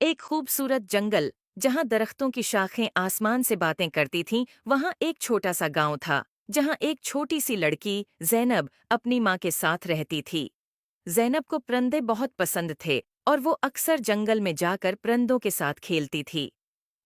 एक खूबसूरत जंगल जहां दरख्तों की शाखें आसमान से बातें करती थीं, वहां एक छोटा सा गांव था जहां एक छोटी सी लड़की ज़ैनब अपनी माँ के साथ रहती थी। ज़ैनब को परिंदे बहुत पसंद थे और वो अक्सर जंगल में जाकर परिंदों के साथ खेलती थी।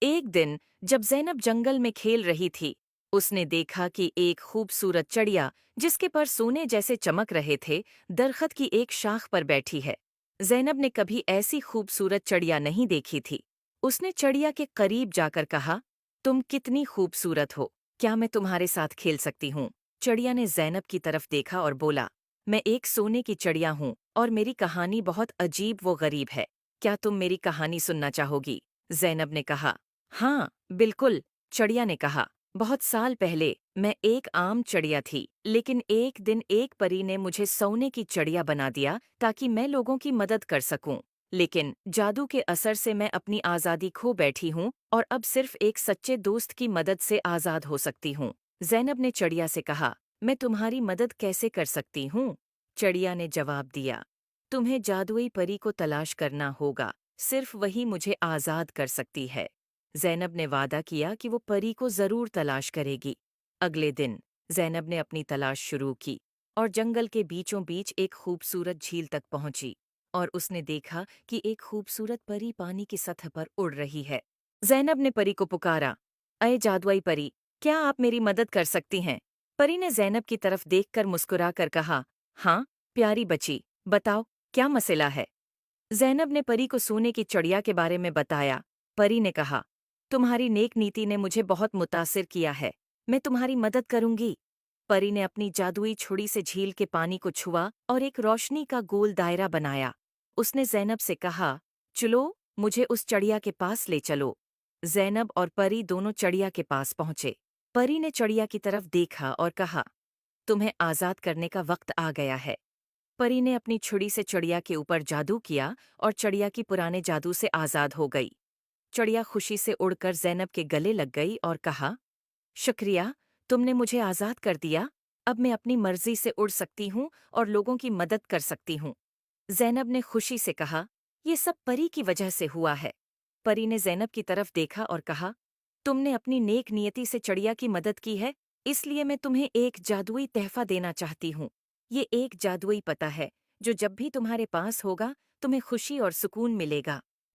एक दिन जब ज़ैनब जंगल में खेल रही थी, उसने देखा कि एक खूबसूरत चिड़िया जिसके पर सोने जैसे चमक रहे थे, दरख्त की एक शाख पर बैठी है। ज़ैनब ने कभी ऐसी खूबसूरत चिड़िया नहीं देखी थी। उसने चिड़िया के करीब जाकर कहा, तुम कितनी खूबसूरत हो, क्या मैं तुम्हारे साथ खेल सकती हूँ? चिड़िया ने ज़ैनब की तरफ देखा और बोला, मैं एक सोने की चिड़िया हूँ और मेरी कहानी बहुत अजीब व गरीब है। क्या तुम मेरी कहानी सुनना चाहोगी? ज़ैनब ने कहा। हाँ, बिल्कुल, चिड़िया ने कहा। बहुत साल पहले मैं एक आम चिड़िया थी, लेकिन एक दिन एक परी ने मुझे सोने की चिड़िया बना दिया ताकि मैं लोगों की मदद कर सकूं। लेकिन जादू के असर से मैं अपनी आज़ादी खो बैठी हूँ और अब सिर्फ एक सच्चे दोस्त की मदद से आज़ाद हो सकती हूँ। ज़ैनब ने चिड़िया से कहा, मैं तुम्हारी मदद कैसे कर सकती हूँ? चिड़िया ने जवाब दिया, तुम्हें जादुई परी को तलाश करना होगा, सिर्फ वही मुझे आज़ाद कर सकती है। ज़ैनब ने वादा किया कि वो परी को ज़रूर तलाश करेगी। अगले दिन ज़ैनब ने अपनी तलाश शुरू की और जंगल के बीचों बीच एक खूबसूरत झील तक पहुंची और उसने देखा कि एक खूबसूरत परी पानी की सतह पर उड़ रही है। ज़ैनब ने परी को पुकारा, अये जादुई परी, क्या आप मेरी मदद कर सकती हैं? परी ने ज़ैनब की तरफ देखकर मुस्कुराकर कहा, हाँ, प्यारी बच्ची, बताओ, क्या मसला है? ज़ैनब ने परी को सोने की चिड़िया के बारे में बताया। परी ने कहा, तुम्हारी नेक नीति ने मुझे बहुत मुतासिर किया है, मैं तुम्हारी मदद करूंगी। परी ने अपनी जादुई छुरी से झील के पानी को छुआ और एक रोशनी का गोल दायरा बनाया। उसने ज़ैनब से कहा, चलो, मुझे उस चिड़िया के पास ले चलो। ज़ैनब और परी दोनों चिड़िया के पास पहुंचे। परी ने चिड़िया की तरफ देखा और कहा, तुम्हें आज़ाद करने का वक्त आ गया है। परी ने अपनी छुरी से चिड़िया के ऊपर जादू किया और चिड़िया की पुराने जादू से आज़ाद हो गई। चिड़िया खुशी से उड़कर ज़ैनब के गले लग गई और कहा, शुक्रिया, तुमने मुझे आज़ाद कर दिया। अब मैं अपनी मर्जी से उड़ सकती हूँ और लोगों की मदद कर सकती हूँ। ज़ैनब ने खुशी से कहा, ये सब परी की वजह से हुआ है। परी ने ज़ैनब की तरफ देखा और कहा, तुमने अपनी नेक नियति से चिड़िया की मदद की है, इसलिए मैं तुम्हें एक जादुई तहफ़ा देना चाहती हूँ। ये एक जादुई पता है, जो जब भी तुम्हारे पास होगा, तुम्हें खुशी और सुकून मिलेगा।